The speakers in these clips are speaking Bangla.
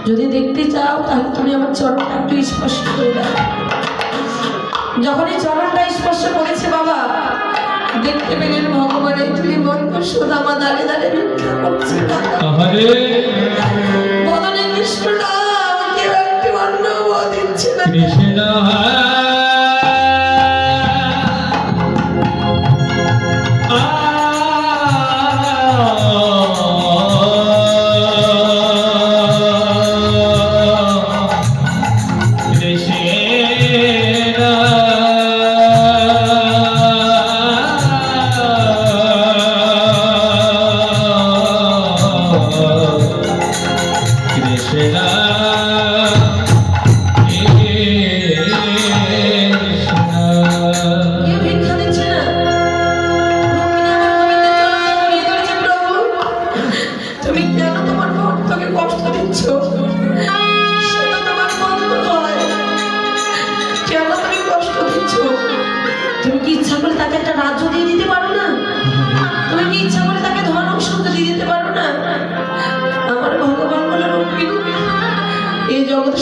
যদি দেখতে চাও তাহলে তুমি আমার চরণটা একটু স্পর্শ করে দাও। যখনই চরণটা স্পর্শ করেছে বাবা, দেখতে পেলেন ভগবানের তুমি বন্ধু সুদামা দাঁড়িয়ে দাঁড়িয়ে ভিক্ষা করছে। বদনে কৃষ্ণ নাম কেউ একটি অন্ন দিচ্ছে না। কৃষ্ণ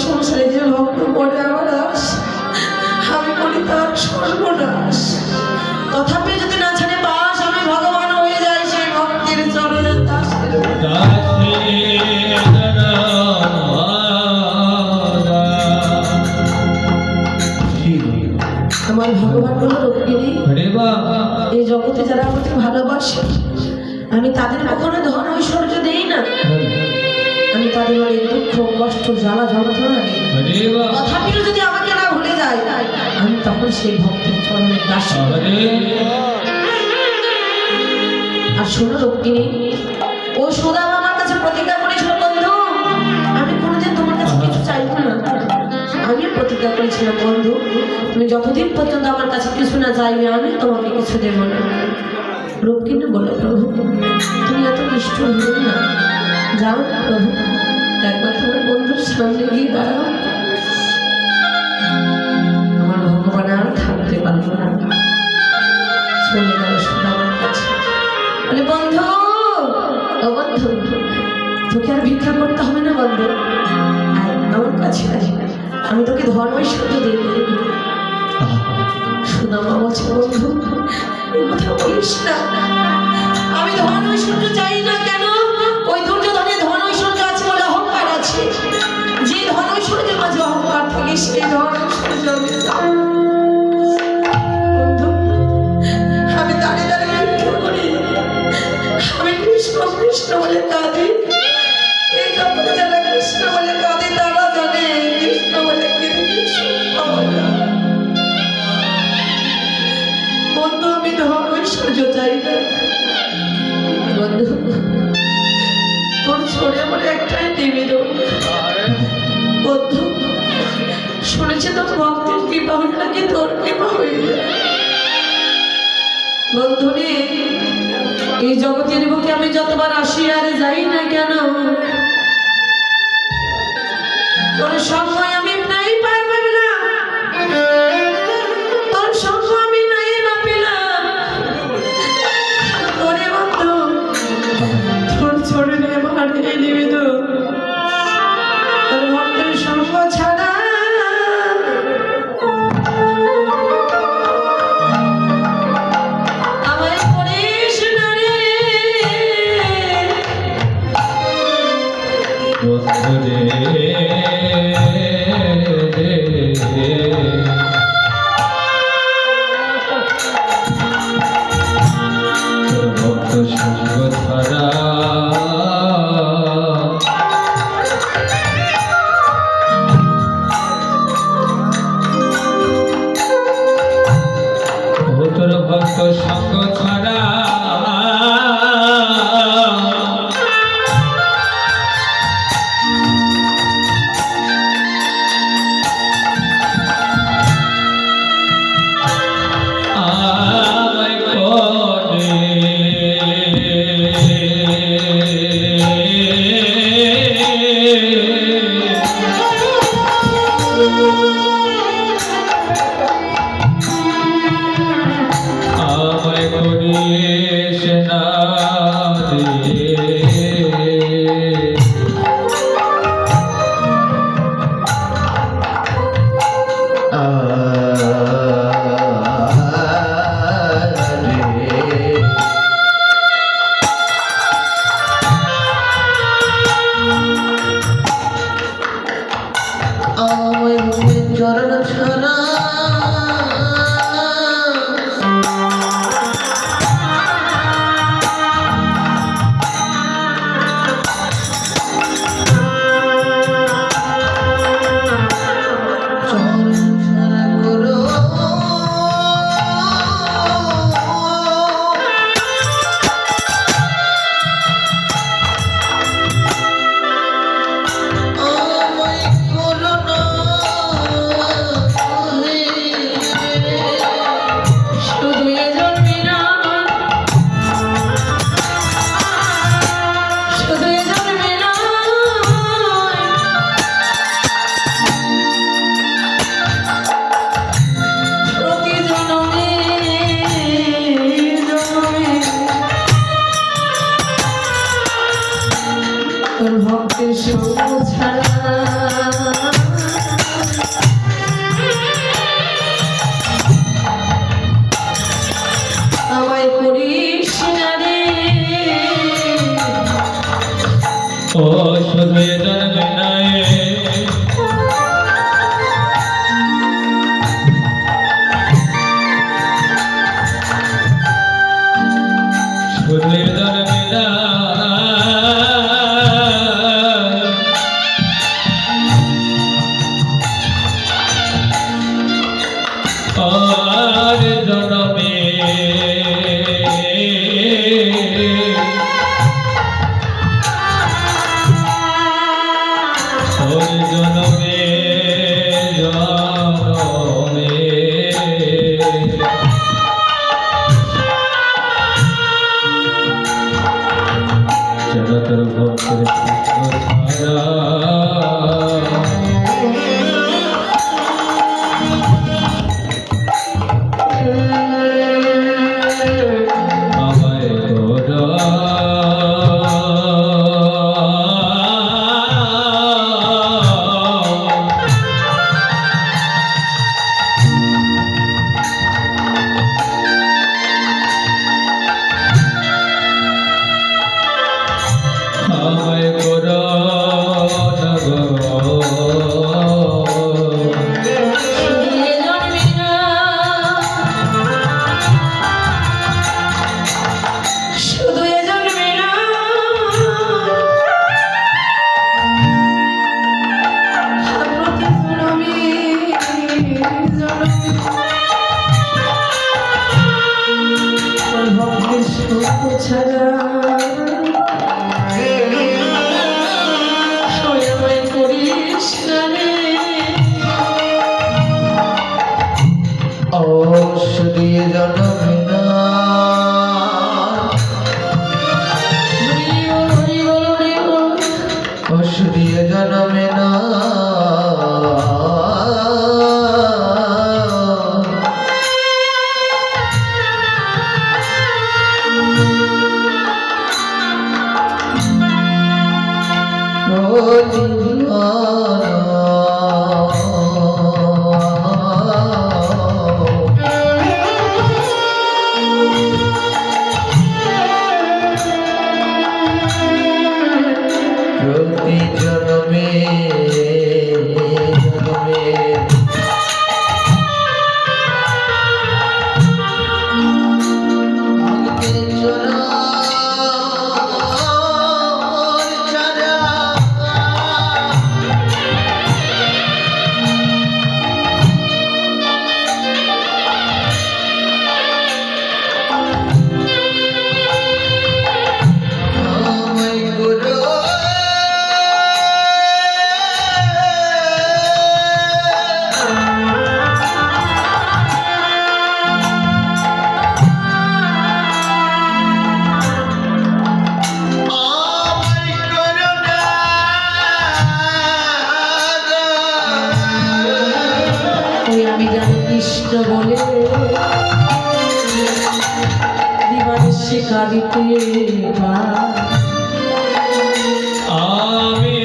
সংসারে যে ভক্ত পড়ে আমার আস, আমি বলি তার সর্বনাশ। তথাপি যদি না ছাড়ে পাশ, আমি ভগবান হয়ে যাই সেই ভক্তের চরণের দাসের। আমার ভগবান বলে রক্ষিণী, এই জগতে যারা আমাকে ভালোবাসে আমি তাদের কখনো ধন ঐশ্বর্য দেই না। আমি তাদের অনেক দুঃখ কষ্ট জ্বালা যন্ত্রণা দিই। তথাপিও যদি আমাকে না ভুলে যায়, আমি তখন সেই ভক্তের চরণের দাস। আর শোনো রক্তিনী, ও সুদামা আমার কাছে প্রতিজ্ঞা করেছিল, বন্ধু আমি কোনোদিন তোমার কাছে কিছু চাইব না। আমিও প্রতিজ্ঞা করেছিলাম, বন্ধু তুমি যতদিন পর্যন্ত আমার কাছে কিছু না চাইবে আমি তোমাকে কিছু দেব না। রক্তিনী বলল, প্রভু তুমি এত নিষ্ঠুর হও না, যাও প্রভু একবার তোমার বন্ধুর সামনে গিয়ে দাঁড়াও। আমার ভগবান আর থাকতে পারল না, চলে গেল সুদামার কাছে। বলে, বন্ধু ও বন্ধু তোকে আর ভিক্ষা করতে হবে না বন্ধু, আমার কাছে আমি তোকে ধন ঐশ্বর্য দিয়ে দেব। সুদামা বলছে, বন্ধু এই কথা বলিস না, আমি ধন ঐশ্বর্য চাই না। কেন? ওই দুর্যোধনের ধন ঐশ্বর্য আছে বলে অহংকার আছে। যে ধন ঐশ্বর্যের মাঝে অহংকার থাকে সেই ধন ঐশ্বর্য আমি দাঁড়িয়ে দাঁড়িয়ে ভিক্ষা করি। আমি কৃষ্ণ কৃষ্ণ বলে কাঁদি। এই জগতে যারা কৃষ্ণ বলে কাঁদে তারা জানে কৃষ্ণ বলে কেঁদে সুখ পাওয়া যায়। বন্ধু আমি ধন ঐশ্বর্য চাই না বন্ধু, তোর ছড়ে আমার একটাই নিবেদন। বন্ধু শুনেছি তোর ভক্তের কৃপা হলে নাকি তোর কৃপা হয়ে যায়। বন্ধু রে, এই জগতের বুকে আমি যতবার আসি আর যাই না কেন, তোর সময় আমি নাই পারবে না, তোর সঙ্গ আমি নাই না পেলাম। তোরে বন্ধু তোর ছড়ে নে আমার এই নিবেদন, তোর ভক্তের সঙ্গ ছাড়া আমায় করিস না রে ভক্ত সঙ্গ ছাড়া তোর ভক্ত সঙ্গ ছাড়া তোর ভক্তের সঙ্গ ছাড়া আমায় করিস না রে। ও শুধু এ জন্মে নয়, শুধু এ জন্মে আর জন্মে ওই জন্মে জন্মে যেন তোর ভক্তের সঙ্গ ছাড়া আমায় আমায় করো না গো। এ জন্মে না, শুধু এ জন্মে না, প্রতি জন্মে জন্মে তোর ভক্তের সঙ্গ ছাড়া আমায় করিস না রে। ও শুধু এ জন্মে না, হরি বল, হরি বল, হরি বল। ও শুধু এ জন্মে না, প্রতি জন্মে জন্মে ভক্তের চরণ ছাড়া আমায় করো আমায় করো না ওই আমি জানি কৃষ্ণ বলে দিবানিশি কাঁদিতে পায়। আমি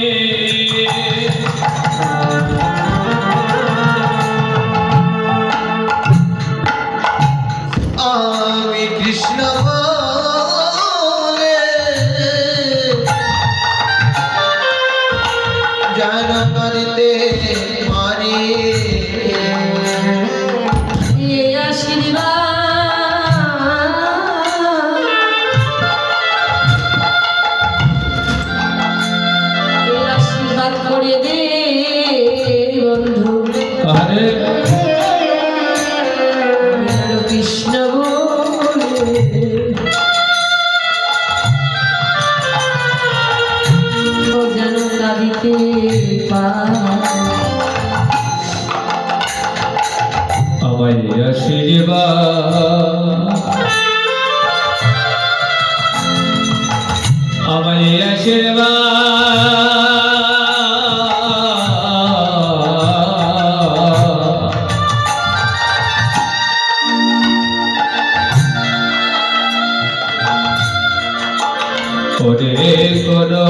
আমি কৃষ্ণ বলে যেন করিতে পারি এ আশীর্বাদ, এ আশীর্বাদ করে দে বন্ধু। আরে আমি আর কৃষ্ণ বলে ও যেন কাঁদিতে পায়। আমায় আশীর্বাদ, আমায় আশীর্বাদ ওরে করো